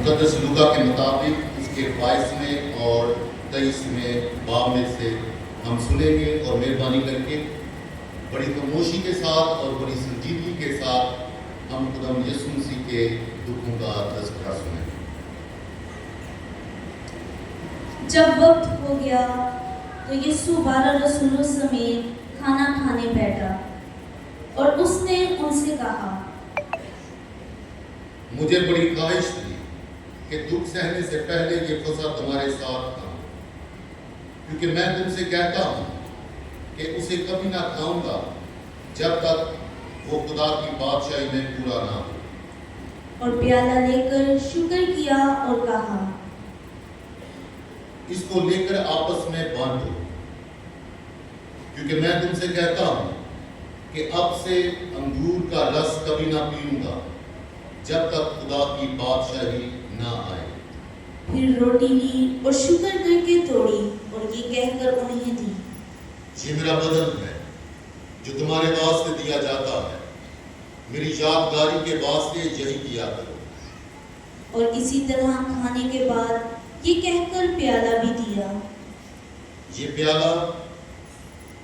मुकद्दस लूका के मुताबिक उसके 22वें और 23वें बाब में से हम सुनेंगे और मेहरबानी करके बड़ी खामोशी के साथ और बड़ी संजीदगी के साथ हम खुदाम यीशु मसीह के दुखों का तज़किरा सुनेंगे। जब वक्त हो गया तो यीशु 12 रसूलों समेत खाना खाने बैठा और उसने उनसे कहा, मुझे बड़ी ख्वाहिश थी कि दुख सहने से पहले ये फसा तुम्हारे साथ था, क्योंकि मैं तुमसे कहता हूँ कि उसे कभी ना खाऊंगा जब तक वो खुदा की बादशाही में पूरा ना हो। और प्याला लेकर शुक्र किया और कहा, इसको लेकर आपस में बांटो, क्योंकि मैं तुमसे कहता हूँ कि अब से अंगूर का रस कभी ना पीऊंगा जब तक खुदा की बादशाही ना आए। फिर रोटी ली और शुक्र करके तोड़ी और ये कहकर उन्हें दी, ये मेरा बदन है जो तुम्हारे वास्ते दिया जाता है, मेरी यादगारी के वास्ते यही किया करो। और इसी तरह खाने के बाद ये कहकर प्याला भी दिया, ये प्याला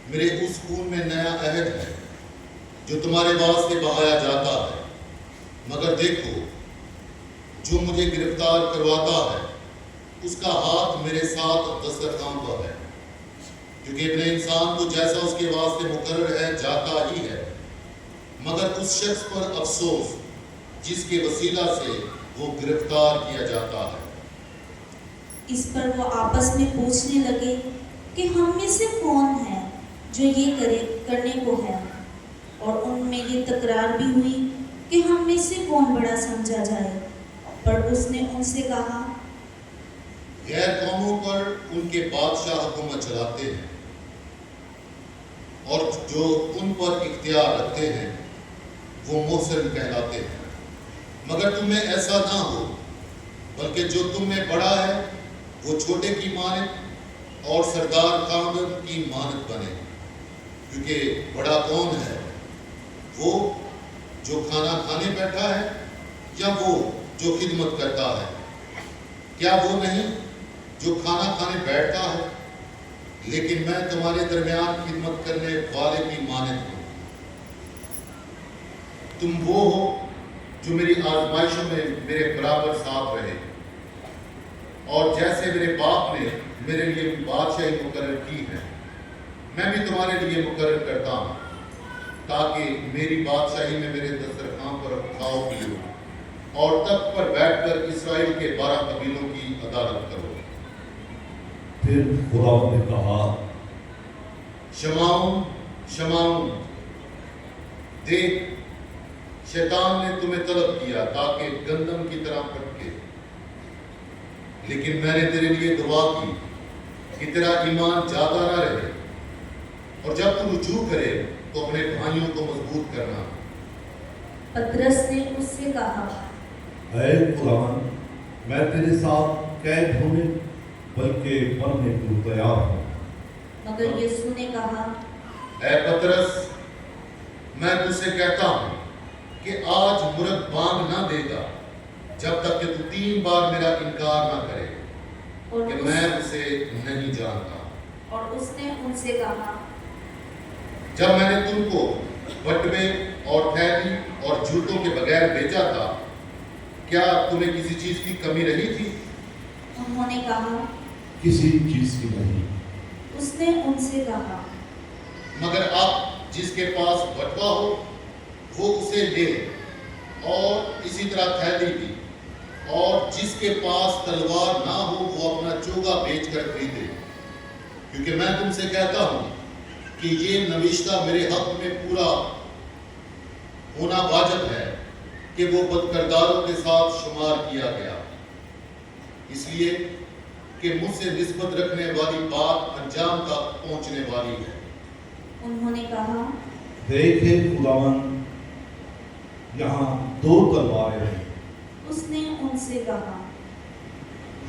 मेरे उस खून में नया अहद है जो तुम्हारे वास्ते बहाया जाता है। मगर देखो, जो मुझे गिरफ्तार करवाता है उसका हाथ मेरे साथ दस्तरखान पर है, क्योंकि इब्ने इंसान तो जैसा उसके वास्ते मुकर्रर है जाता ही है, मगर उस शख्स पर अफसोस जिसके वसीला से वो गिरफ्तार किया जाता है। इस पर वो आपस में पूछने लगे कि हम में से कौन है जो ये करने को है, और उनमें ये तकरार भी हुई कि हम में से कौन बड़ा समझा जाए। पर उसने उनसे कहा, गैर कौमों पर उनके बादशाह हुकूमत चलाते हैं और जो उन पर इख्तियार रखते हैं वो मोहसिन कहलाते हैं, मगर तुम्हें ऐसा ना हो, बल्कि जो तुम में बड़ा है वो छोटे की मानद और सरदार कामद की मानद बने। क्योंकि बड़ा कौन है, वो जो खाना खाने बैठा है या वो जो खिदमत करता है? क्या वो नहीं जो खाना खाने बैठता है? लेकिन मैं तुम्हारे दरमियान खिदमत करने वाले की मानद हूँ। तुम वो हो जो मेरी आजमाइशों में मेरे बराबर साथ रहे, और जैसे मेरे बाप ने मेरे लिए बादशाही मुकर्रर की है, मैं भी तुम्हारे लिए मुकर्रर करता हूँ, ताकि मेरी बादशाही में मेरे दस्तरखान पर खाओ पियो और तख्त पर बैठकर इस्राएल के 12 कबीलों की अदालत करो। फिर खुदा ने कहा, शमाउन शमाउन, देख, शैतान ने तुम्हें तलब किया ताकि गंदम की तरह फटके, लेकिन मैंने तेरे लिए दुआ की कि तेरा ईमान ज्यादा ना रहे, और जब तू रुजू करे तो अपने भाइयों को मजबूत करना। पतरस ने उससे कहा, ऐ खुदावन, मैं तेरे साथ कैद होने बल्कि मरने को तैयार हूँ। मगर यीशु ने कहा, ऐ पतरस, मैं तुझसे कहता हूँ कि आज मुर्ग बांग ना देगा जब तक कि तू 3 बार मेरा इनकार ना करे कि मैं उसे नहीं जानता। और उसने उनसे कहा, जब मैंने तुमको बटवे और थैली और जूतों के बगैर भेजा था, क्या तुम्हें किसी चीज की कमी रही थी? उन्होंने कहा, किसी चीज की नहीं। उसने उनसे कहा, मगर अब जिसके पास बटवा हो वो उसे ले, और इसी तरह थैली भी, और जिसके पास तलवार ना हो वो अपना चोगा बेचकर खरीदे, क्योंकि मैं तुमसे कहता हूं कि ये नविश्ता मेरे हक में पूरा होना वाजिब है कि वो बदकिरदारों के साथ शुमार किया गया, इसलिए कि मुझसे निस्बत रखने वाली बात अंजाम तक पहुंचने वाली है। उन्होंने कहा, देखे खुदावन, यहाँ 2 तलवारें हैं। उसने उनसे कहा,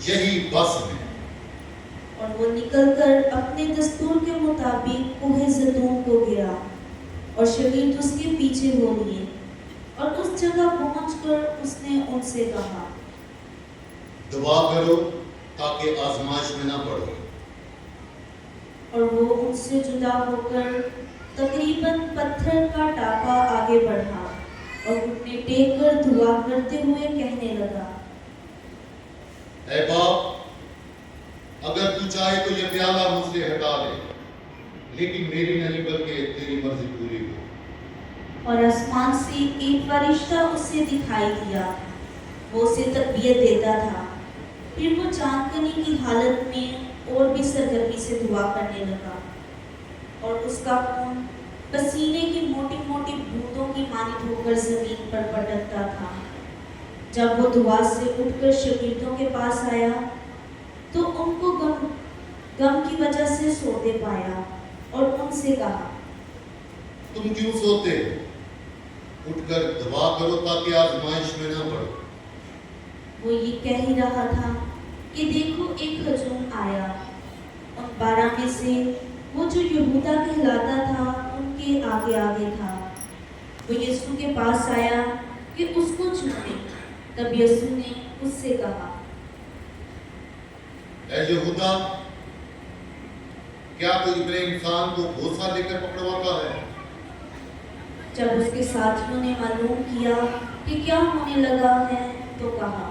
यही बस है। और वो निकलकर अपने दस्तूर के मुताबिक कोहे ज़ैतून को गिरा और शगीर्द उसके पीछे हो लिए, और उस जगह पहुंचकर उसने उनसे कहा, دعا کرو تاکہ آزمائش میں نہ پڑو۔ اور وہ ان سے جدا ہو کر تقریباً پتھر کا ٹاپا آگے بڑھا اور گھٹنے ٹیک کر دعا کرتے ہوئے کہنے لگا، اے باپ، اگر تو چاہے تو یہ پیالہ مجھ سے ہٹا دے، لیکن میری نہیں بلکہ تیری مرضی پوری ہو۔ اور آسمان سے ایک فرشتہ اسے دکھائی دیا، وہ اسے تربیت دیتا تھا۔ پھر وہ جان کرنے کی حالت میں اور بھی سرگرمی سے دعا کرنے لگا، اور اس کا خون پسینے کی موٹی موٹی بوندوں کی مانند ہو کر زمین پر پٹکتا تھا۔ جب وہ دعا سے اٹھ کر شاگردوں کے پاس آیا تو ان کو غم کی وجہ سے سوتے پایا اور ان سے کہا، تم کیوں سوتے؟ اٹھ کر دعا کرو تاکہ آزمائش میں نہ پڑو۔ وہ یہ کہہ ہی رہا تھا کہ دیکھو ایک ہجوم آیا، ان 12 میں سے وہ جو یہودا کہلاتا تھا ان کے آگے آگے تھا۔ وہ یسوع کے پاس آیا کہ اس کو چومے، تب یسوع نے اس سے کہا، اے یہودا، کیا تو ابن انسان کو بھوسا لے کر پکڑواتا ہے؟ جب اس کے ساتھیوں نے معلوم کیا کہ کیا ہونے لگا ہے تو کہا،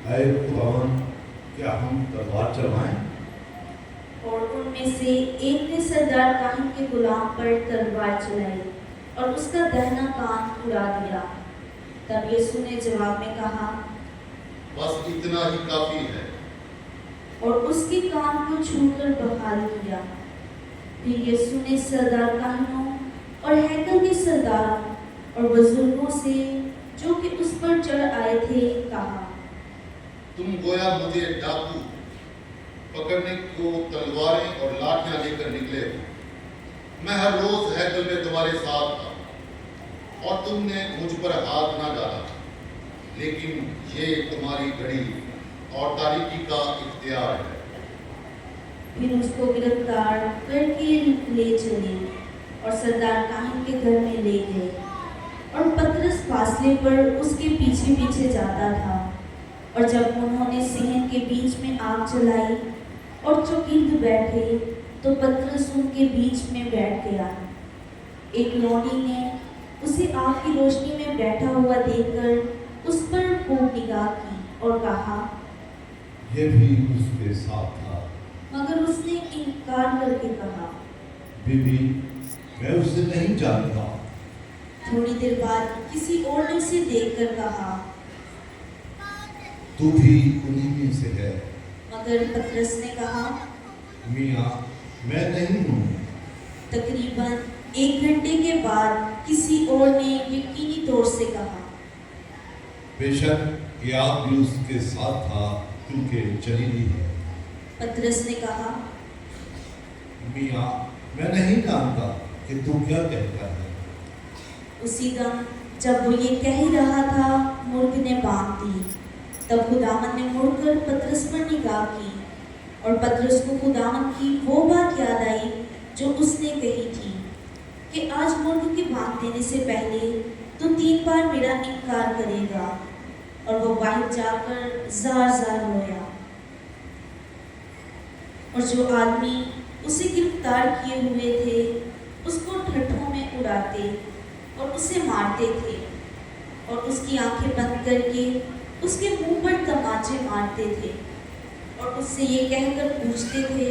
اے خداوند، کیا ہم تلوار چلائیں؟ اور ان میں سے ایک نے سردار کاہن کے غلام پر تلوار چلائی اور اس کا دہنا کان اڑا دیا۔ تب یسوع نے جواب میں کہا، بس اتنا ہی کافی ہے۔ اور اس کے کان کو چھو کر بحال کیا۔ پھر یسوع نے سردار کاہنوں اور ہیکل کے سرداروں اور بزرگوں سے جو کہ اس پر چڑھ آئے تھے کہا، تم گویا مجھے ڈاکو پکڑنے کو تلواریں اور لاٹھیاں لے کر نکلے ہو۔ میں ہر روز ہیکل میں تمہارے ساتھ تھا اور تم نے مجھ پر ہاتھ نہ ڈالا، لیکن یہ تمہاری گھڑی اور تاریکی کا اختیار ہے۔ پھر اس کو گرفتار کر کے لے چلے اور سردار کاہن کے گھر میں لے گئے، اور پترس فاصلے پر اس کے پیچھے پیچھے جاتا تھا۔ اور جب انہوں نے صحن کے بیچ میں آگ جلائی اور چوگرد بیٹھے تو پترس ان کے بیچ میں بیٹھ گیا۔ ایک لونڈی نے اسے آگ کی روشنی میں بیٹھا ہوا دیکھ کر اس پر خوب نگاہ کی اور کہا، یہ بھی اس کے ساتھ تھا۔ مگر اس نے انکار کر کے کہا، بی بی، میں اسے نہیں جانتا۔ تھوڑی دیر بعد کسی اور نے اسے دیکھ کر کہا، تو بھی انہی میں سے ہے۔ مگر پترس نے کہا، میاں، میں نہیں ہوں۔ تقریباً 1 گھنٹے کے بعد کسی اور نے یقینی طور سے کہا، بے شک یہ آپ بھی اس کے ساتھ تھا، کیونکہ جلیلی ہے۔ پترس نے کہا، میاں، میں نہیں جانتا کہ تو کیا کہتا ہے۔ اسی دم جب وہ یہ کہہ ہی رہا تھا مرغ نے بانگ دی۔ تب خداوند نے مڑ کر پترس پر نگاہ کی، اور پترس کو خداوند کی وہ بات یاد آئی جو اس نے کہی تھی کہ آج مرغ کے بانگ دینے سے پہلے تو 3 بار میرا انکار کرے گا۔ اور وہ باہر جا کر زار زار رویا۔ اور جو آدمی اسے گرفتار کیے ہوئے تھے اس کو ٹھٹھوں میں اڑاتے اور اسے مارتے تھے، اور اس کی آنکھیں بند کر کے اس کے منہ پر تماچے مارتے تھے، اور اس سے یہ کہہ کر پوچھتے تھے،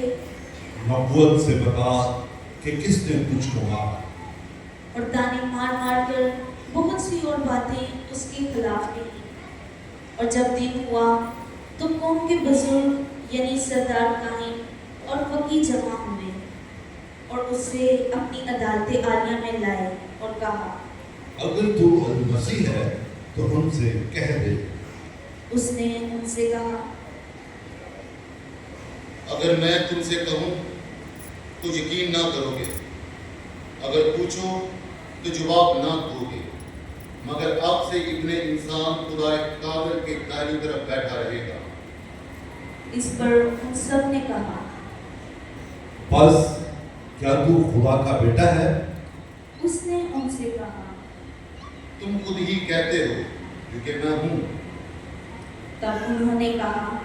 نبوت سے بتا کہ کس نے تجھ کو مارا۔ اور تانے مار مار کر بہت سی اور باتیں اس کے خلاف کہی۔ اور جب دن ہوا تو قوم کے بزرگ یعنی سردار کاہن اور فقیہ جمع ہوئے اور اسے اپنی عدالت عالیہ میں لائے اور کہا، اگر تو المسیح ہے تو ان سے کہہ دے۔ اس نے ان سے کہا، اگر میں تم سے کہوں تو یقین نہ کرو گے، اگر پوچھو تو جواب نہ دو گے، مگر اب سے ابن انسان خدا قادر کے دائیں طرف بیٹھا رہے گا۔ اس پر ان سب نے کہا، بس کیا تو خدا کا بیٹا ہے؟ اس نے ان سے کہا، تم خود ہی کہتے ہو کیونکہ میں ہوں۔ تب انہوں نے کہا،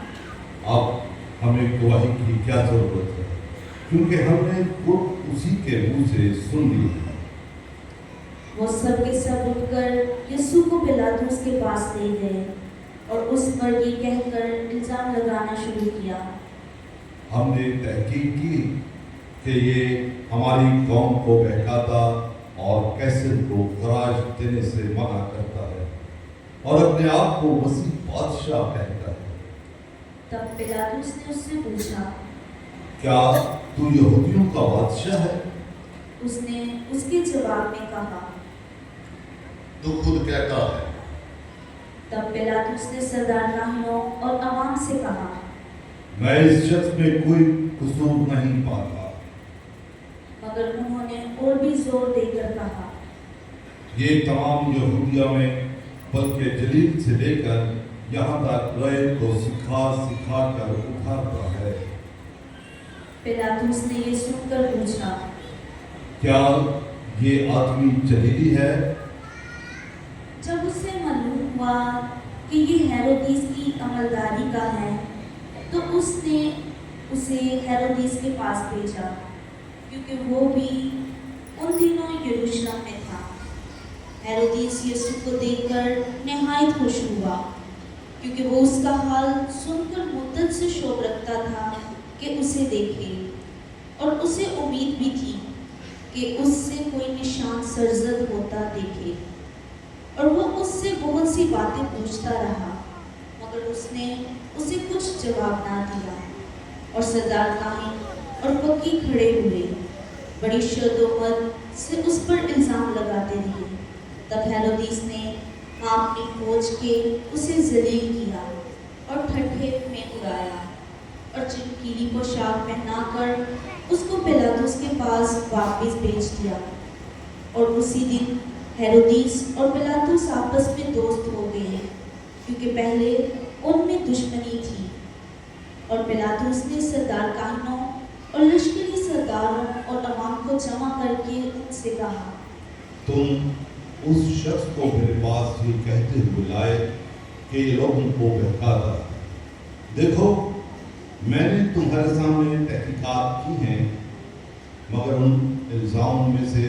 अब हमें गवाही की क्या जरूरत है, क्योंकि हमने खुद उसी के मुंह से सुन ली है। वो सब के सब उठकर यीशु को पिलातुस के पास ले गए और उस पर ये कहकर इल्जाम लगाना शुरू किया। हमने तहकीक की कि ये हमारी कौम को बहकाता और कैसर को खराज देने से मना करता है और अपने आप को मसीह बादशाह कहता है। तब पिलातुस ने उससे पूछा, क्या तू यहूदियों का बादशाह है? उसने उसके जवाब में कहा। तू खुद कहता है। तब पिलातुस ने सरदार काहनों और अवाम से कहा, मैं इस शख्स में कोई कसूर नहीं पाता। मगर उन्होंने और भी जोर देकर कहा, ये तमाम यहूदिया में बल्कि जलील से लेकर यहाँ तक रहे को सिखा सिखा कर उठाता है। पिलातुस ने ये सुनकर पूछा, क्या ये आदमी जलीली है? जब उसे मालूम हुआ कि ये हेरोदीस की अमलदारी का है, तो उसने उसे हेरोदीस के पास भेजा, क्योंकि वो भी उन दिनों यरूशलेम में था। हेरोदीस यीशु को देखकर निहायत खुश हुआ, क्योंकि वो उसका हाल सुनकर मुद्दत से शौक रखता था कि उसे देखे, और उसे उम्मीद भी थी कि उससे कोई निशान सरजद होता देखे। और वो उससे बहुत सी बातें पूछता रहा, मगर उसने उसे कुछ जवाब ना दिया। और सरदार काहिन और वकील खड़े हुए बड़ी शद्दोमत से उस पर इल्ज़ाम लगाते रहे। तब हेरोदीस ने अपनी फौज के उसे जलील किया और ठट्ठे में उड़ाया और चमकीली पोशाक पहनाकर उसको पिलातुस के पास वापस भेज दिया। और उसी दिन हेरोदीस और पिलातुस आपस में दोस्त हो गए, क्योंकि पहले उनमें दुश्मनी थी। और पिलातुस ने सरदार काहनों और लश्करी सरदारों और अवाम को जमा करके उनसे कहा, तुम उस शख्स को मेरे पास ये कहते हुए लाए कि ये लोगों को बहकाता है। देखो, मैंने तुम्हारे सामने तहकीकात की हैं, मगर उन इल्ज़ामों में से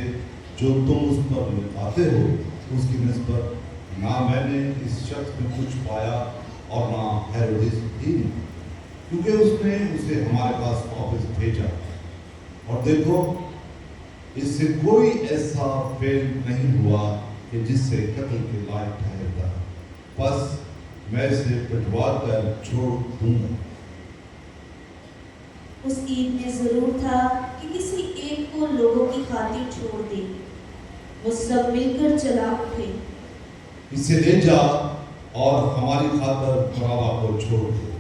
जो तुम उस पर लगाते हो उसकी निस्बत ना मैंने इस शख्स में कुछ पाया और ना हेरोदिस भी, क्योंकि उसने उसे हमारे पास वापस भेजा। और देखो, इससे कोई ऐसा फेल नहीं हुआ कि जिससे कत्ल के लायक ठहरता, बस मैं इसे पिटवा कर छोड़ दूंगा। उस ईद में जरूर था कि किसी एक को लोगों की खातिर छोड़ दे। वो सब मिलकर चला उठे, इसे ले जा और हमारी खातिर बराबा को छोड़ दे।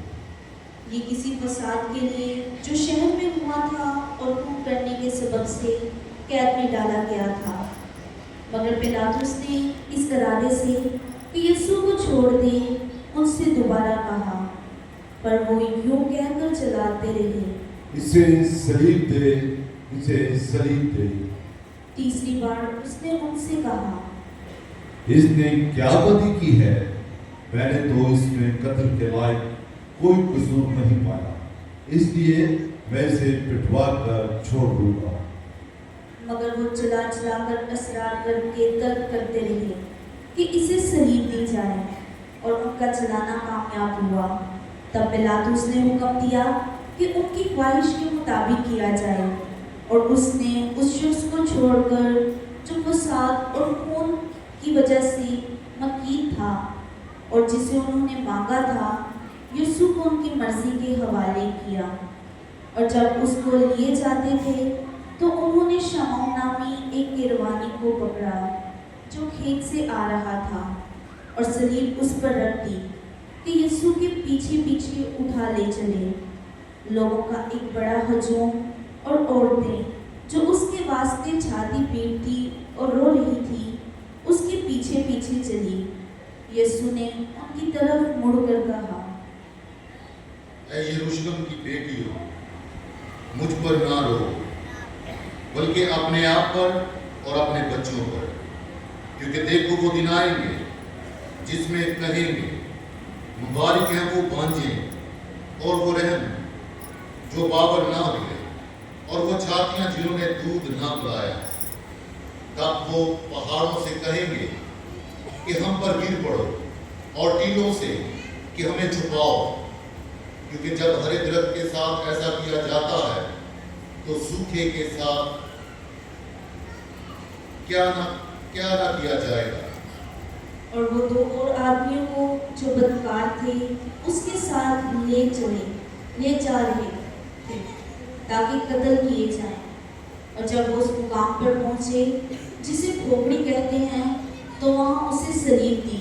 ये किसी फसाद के लिए जो शहर में हुआ था और खून करने के सबब से कैद में डाला गया था। मगर पिलातुस ने इस इरादे से कि यीशु को छोड़ दे उनसे दोबारा कहा, पर वो यूं कहकर चलाते रहे, इसे सलीब दे, इसे सलीब दे। तीसरी बार उसने उनसे कहा, इसने क्या बदी की है? मैंने तो इसमें कत्ल के लायक कोई कसूर नहीं पाया, इसलिए मैं इसे पिटवा कर छोड़ दूंगा। मगर वो चला चला कर असरार करके तर्क करते रहे कि इसे सलीब दी जाए, और उनका चलाना कामयाब हुआ। तब पिलातुस ने हुक्म दिया कि उनकी ख्वाहिश के मुताबिक किया जाए, और उसने उस शख्स को छोड़कर जो फसाद और खून की वजह से मकीन था और जिसे उन्होंने मांगा था, यीशु को उनकी मर्जी के हवाले किया। और जब उसको लिए जाते थे तो उन्होंने शमौन नामी एक गिरवानी को पकड़ा जो खेत से आ रहा था, और सलीब उस पर रख दी कि यीशु के पीछे पीछे उठा ले चले। लोगों का एक बड़ा हजूम और औरतें जो उसके वास्ते छाती पीटती और रो रही थी, उसके पीछे पीछे चली। यीशु ने उनकी तरफ मुड़कर कहा, ऐ यरूशलेम की बेटियों, मुझ पर ना रो, बल्कि अपने आप पर और अपने बच्चों पर, क्योंकि देखो वो दिन आएंगे जिसमें कहेंगे, मुबारक हैं वो बांझे और वो रहम जो बाबर ना गिरे, और वो छातियां जिन्होंने दूध ना पिलाया। तब वो पहाड़ों से कहेंगे कि हम पर गिर पड़ो, और टीलों से कि हमें छुपाओ, क्योंकि जब हरे दरख्त के साथ ऐसा किया जाता है तो सूखे के साथ क्या ना किया जाएगा। और वो 2 और आदमियों को जो बदकार थे उसके साथ ले जा रहे थे ताकि कत्ल किए जाएं। और जब वो उस मुकाम पर पहुंचे जिसे खोपड़ी कहते हैं, तो वहां उसे सलीब दी,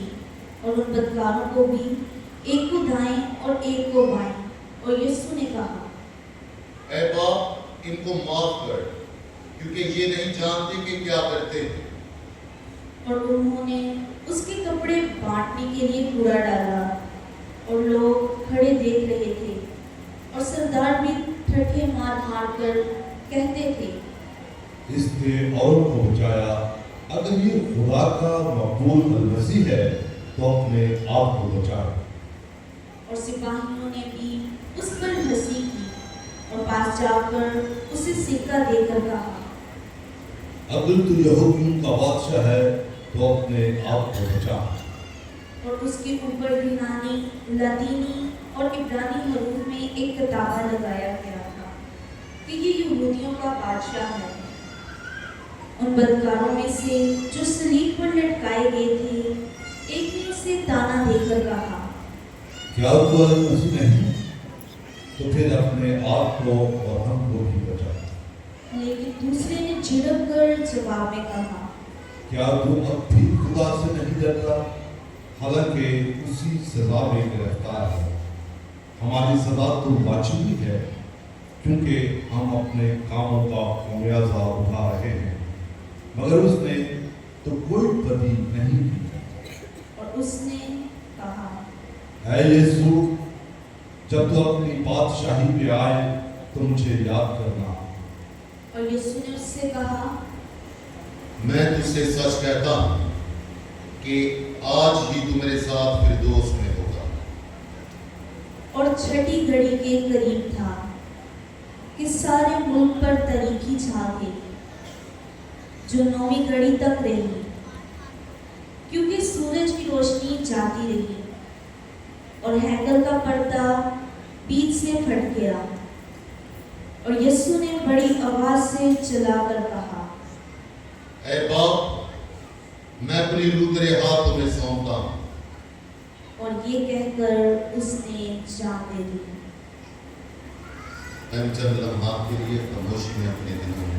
और उन बदकारों को भी, एक को दाएं और एक को बाएं। और यीशु ने कहा, ऐ बाप, इनको माफ कर, क्योंकि ये नहीं जानते कि क्या करते हैं। और उन्होंने उसके कपड़े बांटने के लिए कूड़ा डाला, और लोग खड़े देख रहे थे, और सरदार भी ठट्ठे मार मार कर कहते थे, इसने और को बचाया। अगर ये खुदा का मकबूल मसीह है तो अपने आप को बचाए। और सिपाहियों ने भी उस पर हंसी की, और पास जाकर उसे सिक्का देकर कहा, अगर तू यहूदियों का बादशाह है तो अपने आप को बचा। और उसके ऊपर यूनानी, लतीनी और इब्रानी हरूफ में एक किताबा लगाया गया था कि ये यहूदियों का बादशाह है। उन बदकारों में से जो सलीब पर लटकाए गए थे, एक ने उसे ताना देकर कहा, क्या तू मसीह नहीं, तो फिर अपने आप को और हमको भी बचा। लेकिन दूसरे ने झिड़क कर जवाब में कहा, क्या तू अब भी खुदा से नहीं डरता, हालांकि उसी सजा में गिरफ्तार है। हमारी सजा तो वाजिब है, क्योंकि हम अपने कामों का खामियाजा उठा रहे हैं, मगर उसने तो कोई बदी नहीं की। और उसने कहा, है यीशु, जब तू अपनी बादशाही पे आए तो मुझे याद करना। और यीशु ने उससे कहा, मैं तुझसे सच कहता हूं कि आज ही तू मेरे साथ फिरदौस में होगा। और छठी घड़ी के करीब था कि सारे मुल्क पर तारीकी छा गई, जो 9वीं घड़ी तक रही, क्योंकि सूरज की रोशनी जाती रही, और हैकल का पर्दा बीच से फट गया। और यीशु ने बड़ी आवाज से चिल्लाकर कहा, ऐ बाप, मैं अपनी रूह तेरे हाथों में सौंपता हूं। और ये कहकर उसने जान दे दी। हम चंद लम्हात के लिए खामोशी में अपने दिलों में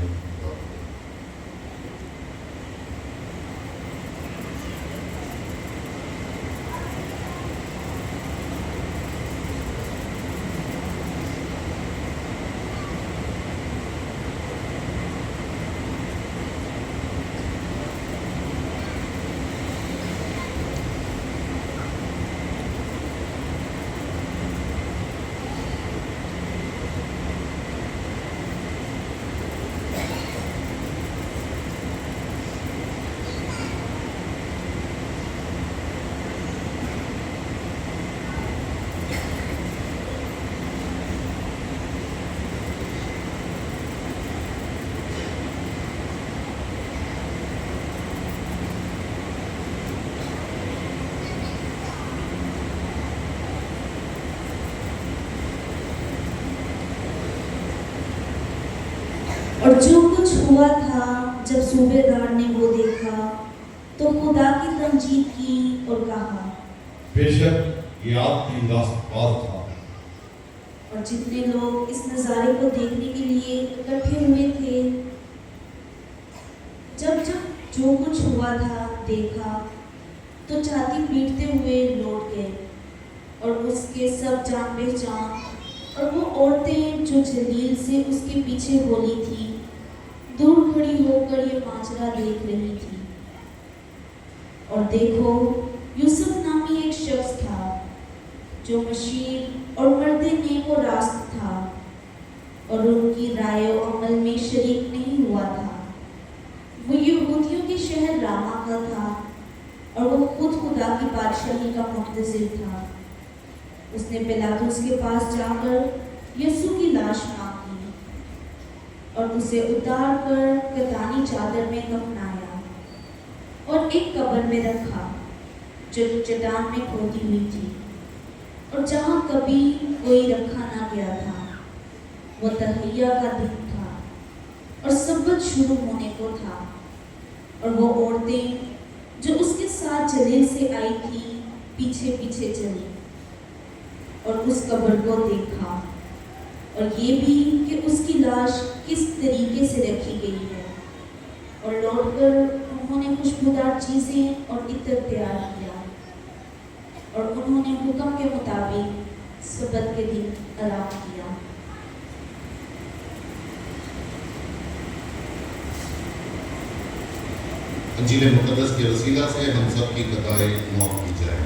और जो कुछ हुआ था, जब सूबेदार ने वो देखा तो खुदा की तमजीद की और कहा, बेशक ये आपकी लाजवाब था। और जितने लोग इस नज़ारे को देखने के लिए इकट्ठे हुए थे, जब जो कुछ हुआ था देखा तो छाती पीटते हुए लौट गए। और उसके सब जान पहचान और वो औरतें जो जलील से उसके पीछे बोली थी, दूर खड़ी होकर ये माजरा देख रही थी। और देखो, यूसुफ नामी एक शख्स था जो मशीर और मर्दे नेक और रास्त था, और उनकी राय और अमल में शरीक नहीं हुआ था। वो यहूदियों के शहर रामा का था, और वो खुद खुदा की बादशाही का मुंतज़िर था। اس نے पिलातुस के पास जाकर यीशु की लाश मांगी और उसे उतार कर कतानी चादर में कफनाया और एक कब्र में रखा जो चट्टान में खोदी हुई थी और जहाँ कभी कोई रखा ना गया था। वो तहैया का दिन था और सब्बत शुरू होने को था और वो औरतें जो उसके साथ जलील से आई थी पीछे पीछे चली और उस कब्र को देखा और ये भी कि उसकी लाश किस तरीके से रखी गई है और लौटकर उन्होंने खुशबूदार चीज़ें और इत्र तैयार किया और उन्होंने हुक्म के मुताबिक सब्त के दिन आराम किया। इंजील मुक़द्दस के वसीला से हम सब की खताएं माफ़ की जाए।